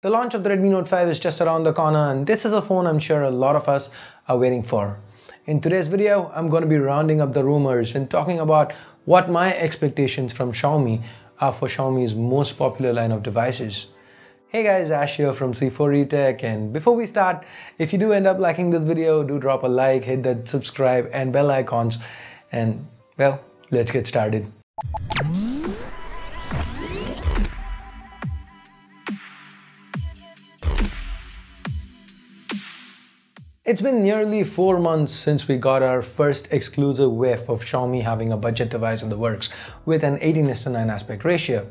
The launch of the Redmi Note 5 is just around the corner, and this is a phone I'm sure a lot of us are waiting for. In today's video, I'm going to be rounding up the rumors and talking about what my expectations from Xiaomi are for Xiaomi's most popular line of devices. Hey guys, Ash here from C4eTech, and before we start, if you do end up liking this video, do drop a like, hit that subscribe and bell icons, and well, let's get started. It's been nearly 4 months since we got our first exclusive whiff of Xiaomi having a budget device in the works with an 18:9 aspect ratio.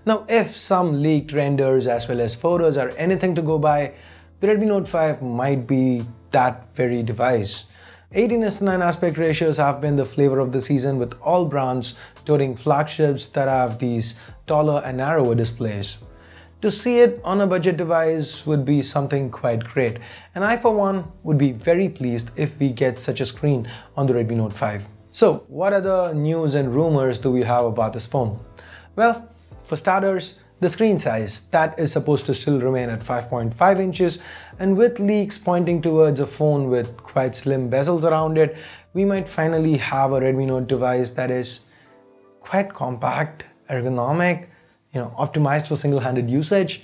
Now, if some leaked renders as well as photos are anything to go by, the Redmi Note 5 might be that very device. 18:9 aspect ratios have been the flavor of the season, with all brands touting flagships that have these taller and narrower displays. To see it on a budget device would be something quite great, and I for one would be very pleased if we get such a screen on the Redmi Note 5. So what other news and rumors do we have about this phone? Well, for starters, the screen size, that is supposed to still remain at 5.5 inches, and with leaks pointing towards a phone with quite slim bezels around it, we might finally have a Redmi Note device that is quite compact, ergonomic, optimized for single-handed usage.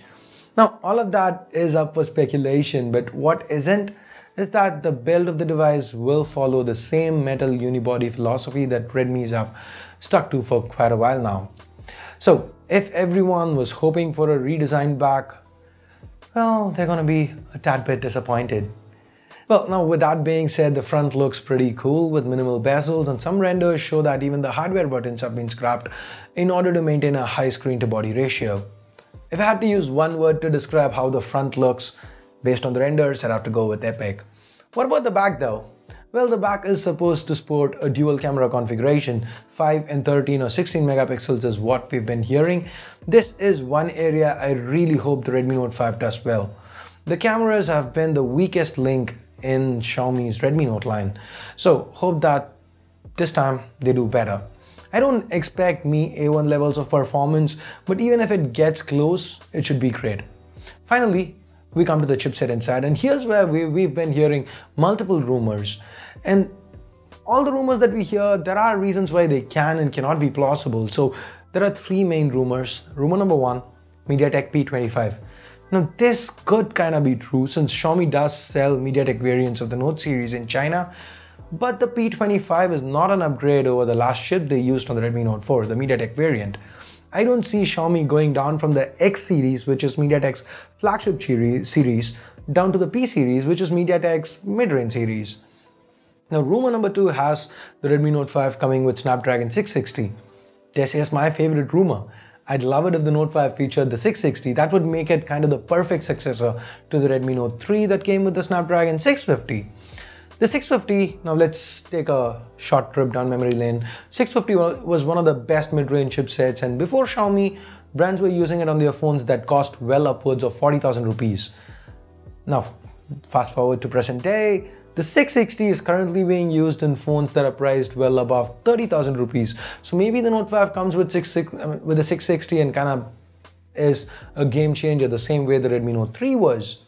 Now, all of that is up for speculation, but what isn't is that the build of the device will follow the same metal unibody philosophy that Redmi's have stuck to for quite a while now. So, if everyone was hoping for a redesign back, well, they're gonna be a tad bit disappointed. Well, now with that being said, the front looks pretty cool with minimal bezels, and some renders show that even the hardware buttons have been scrapped in order to maintain a high screen to body ratio. If I had to use one word to describe how the front looks based on the renders, I'd have to go with epic. What about the back though? Well, the back is supposed to sport a dual camera configuration. 5 and 13 or 16 megapixels is what we've been hearing. This is one area I really hope the Redmi Note 5 does well. The cameras have been the weakest link in Xiaomi's Redmi Note line, so hope that this time they do better. I don't expect Mi A1 levels of performance, but even if it gets close, it should be great. Finally, we come to the chipset inside, and here's where we've been hearing multiple rumors, and all the rumors that we hear, there are reasons why they can and cannot be plausible. So there are three main rumors. Rumor number one, MediaTek P25. Now this could kind of be true since Xiaomi does sell MediaTek variants of the Note series in China, but the P25 is not an upgrade over the last chip they used on the Redmi Note 4, the MediaTek variant. I don't see Xiaomi going down from the X series, which is MediaTek's flagship series, down to the P series, which is MediaTek's mid-range series. Now rumor number two has the Redmi Note 5 coming with Snapdragon 660. This is my favorite rumor. I'd love it if the Note 5 featured the 660. That would make it kind of the perfect successor to the Redmi Note 3 that came with the Snapdragon 650. The 650, now let's take a short trip down memory lane. 650 was one of the best mid-range chipsets, and before Xiaomi, brands were using it on their phones that cost well upwards of 40,000 rupees. Now, fast forward to present day, the 660 is currently being used in phones that are priced well above 30,000 rupees. So maybe the Note 5 comes with the 660 and kind of is a game changer the same way the Redmi Note 3 was.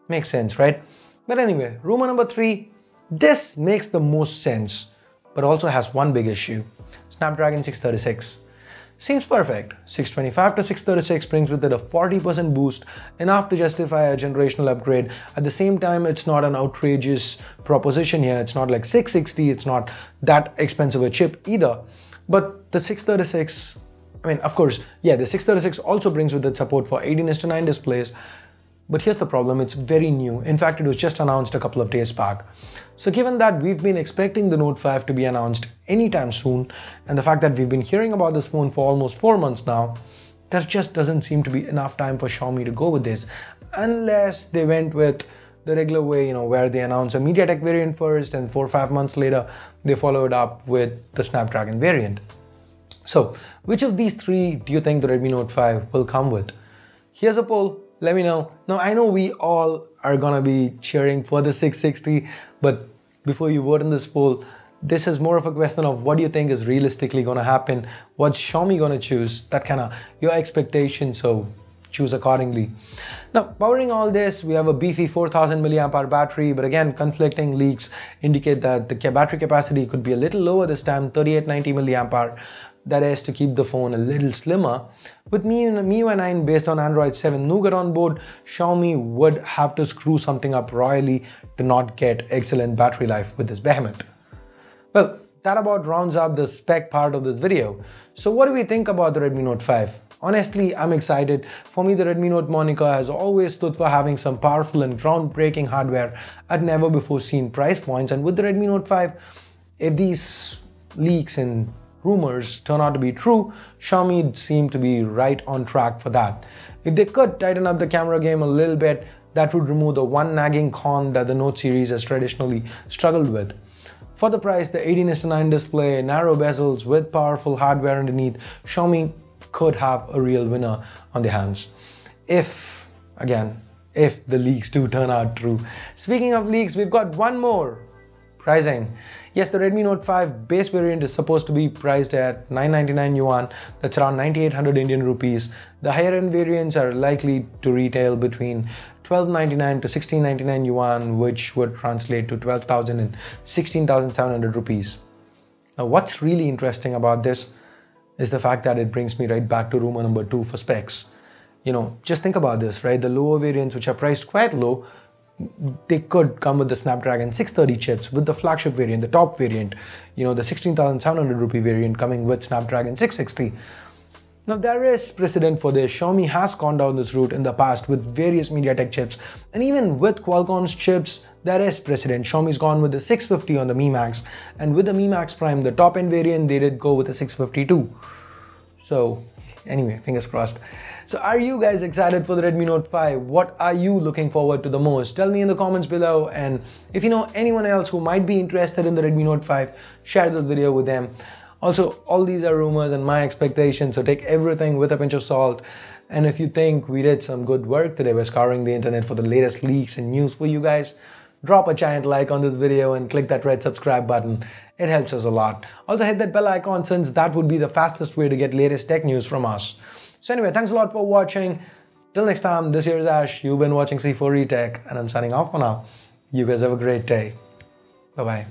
Makes sense, right? But anyway, rumor number three, this makes the most sense, but also has one big issue. Snapdragon 636. Seems perfect. 625 to 636 brings with it a 40% boost, enough to justify a generational upgrade. At the same time, it's not an outrageous proposition here. It's not like 660, it's not that expensive a chip either. But the 636, of course, yeah, the 636 also brings with it support for 18:9 displays. But here's the problem, it's very new. In fact, it was just announced a couple of days back. So given that we've been expecting the Note 5 to be announced anytime soon, and the fact that we've been hearing about this phone for almost 4 months now, there just doesn't seem to be enough time for Xiaomi to go with this, unless they went with the regular way, where they announce a MediaTek variant first, and 4 or 5 months later, they followed up with the Snapdragon variant. So, which of these three do you think the Redmi Note 5 will come with? Here's a poll. Let me know. Now, I know we all are gonna be cheering for the 660, but before you vote in this poll, this is more of a question of what do you think is realistically gonna happen, what's Xiaomi gonna choose, that kind of your expectation. So choose accordingly. Now, powering all this, we have a beefy 4000 mAh battery, but again, conflicting leaks indicate that the battery capacity could be a little lower this time, 3890 mAh. That is to keep the phone a little slimmer. With MIUI 9 based on Android 7 Nougat on board, Xiaomi would have to screw something up royally to not get excellent battery life with this behemoth. Well, that about rounds up the spec part of this video. So what do we think about the Redmi Note 5? Honestly, I'm excited. For me, the Redmi Note moniker has always stood for having some powerful and groundbreaking hardware at never before seen price points. And with the Redmi Note 5, if these leaks and rumors turn out to be true, Xiaomi seem to be right on track for that. If they could tighten up the camera game a little bit, that would remove the one nagging con that the Note series has traditionally struggled with. For the price, the 18:9 display, narrow bezels with powerful hardware underneath, Xiaomi could have a real winner on their hands. If the leaks do turn out true. Speaking of leaks, we've got one more. Pricing. Yes, the Redmi Note 5 base variant is supposed to be priced at 999 yuan, that's around 9800 Indian rupees. The higher end variants are likely to retail between 1299 to 1699 yuan, which would translate to 12,000 and 16,700 rupees. Now, what's really interesting about this is the fact that it brings me right back to rumor number 2 for specs. Just think about this, right? The lower variants, which are priced quite low, they could come with the Snapdragon 630 chips, with the flagship variant, the top variant, the 16,700 rupee variant coming with Snapdragon 660. Now, there is precedent for this. Xiaomi has gone down this route in the past with various MediaTek chips, and even with Qualcomm's chips, there is precedent. Xiaomi's gone with the 650 on the Mi Max, and with the Mi Max Prime, the top end variant, they did go with the 652. So anyway, fingers crossed. So are you guys excited for the Redmi Note 5? What are you looking forward to the most? Tell me in the comments below, and if you know anyone else who might be interested in the Redmi Note 5, share this video with them. Also, all these are rumors and my expectations, so take everything with a pinch of salt. And if you think we did some good work today by scouring the internet for the latest leaks and news for you guys, drop a giant like on this video and click that red subscribe button. It helps us a lot. Also hit that bell icon, since that would be the fastest way to get latest tech news from us. So anyway, thanks a lot for watching. Till next time, this here is Ash. You've been watching C4E Tech, and I'm signing off for now. You guys have a great day. Bye-bye.